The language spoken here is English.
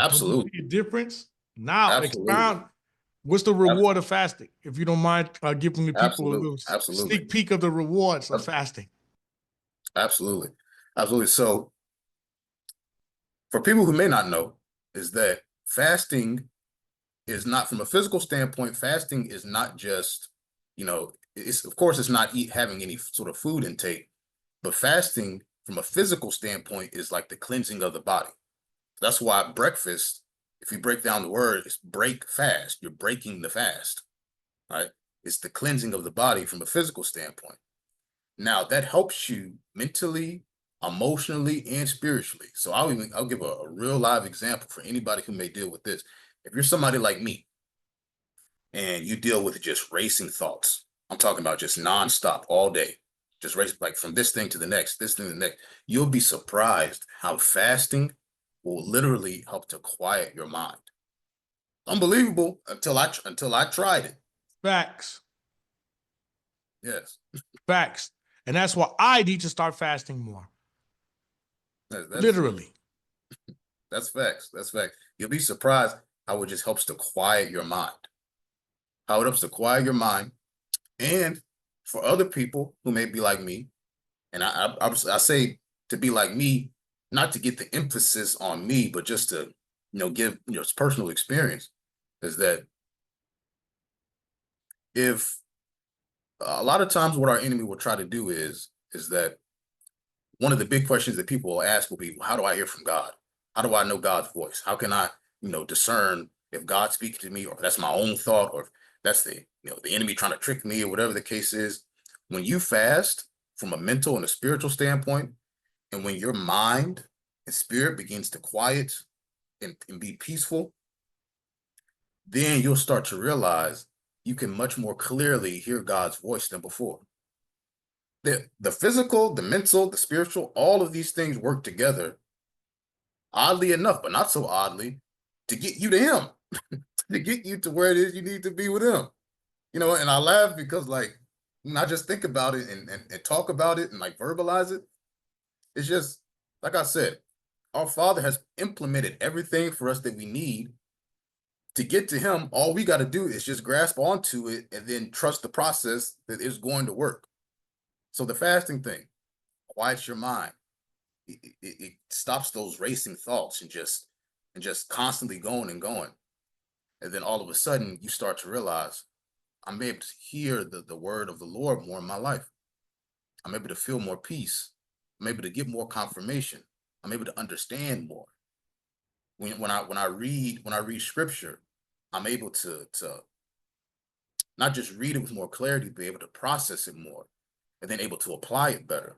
Don't you Absolutely. see a difference? Now Absolutely. expound. What's the reward of fasting? If you don't mind giving the people a Absolutely. little Absolutely. sneak peek of the rewards of fasting. Absolutely. Absolutely. So for people who may not know, is that fasting is not, from a physical standpoint, fasting is not just, it's, of course, it's not having any sort of food intake, but fasting from a physical standpoint is like the cleansing of the body. That's why breakfast, if you break down the word, it's break fast. You're breaking the fast, right? It's the cleansing of the body from a physical standpoint. Now that helps you mentally, emotionally, and spiritually. So I'll give a real live example for anybody who may deal with this. If you're somebody like me and you deal with just racing thoughts, I'm talking about just nonstop all day, just race like from this thing to the next, this thing to the next, you'll be surprised how fasting will literally help to quiet your mind. Unbelievable until I tried it. Facts. Yes, Facts. And that's why I need to start fasting more. that's Literally. that's facts. That's facts. You'll be surprised how it just helps to quiet your mind. How it helps to quiet your mind, and for other people who may be like me, and I say to be like me, not to get the emphasis on me, but just to give personal experience, is that if a lot of times what our enemy will try to do is that one of the big questions that people will ask will be, well, how do I hear from God? How do I know God's voice? How can I, discern if God speaks to me, or if that's my own thought, or if that's the enemy trying to trick me, or whatever the case is. When you fast from a mental and a spiritual standpoint, and when your mind and spirit begins to quiet and be peaceful, then you'll start to realize you can much more clearly hear God's voice than before. The physical, the mental, the spiritual, all of these things work together, oddly enough, but not so oddly, to get you to him, to get you to where it is you need to be with him. And I laugh because, like, when I just think about it and talk about it and like verbalize it, it's just like I said, our Father has implemented everything for us that we need to get to him. All we got to do is just grasp onto it and then trust the process that is going to work. So the fasting thing quiets your mind. It stops those racing thoughts and just constantly going and going. And then all of a sudden you start to realize I'm able to hear the word of the Lord more in my life. I'm able to feel more peace. I'm able to get more confirmation. I'm able to understand more. When I read scripture, I'm able to not just read it with more clarity, but able to process it more, and then able to apply it better.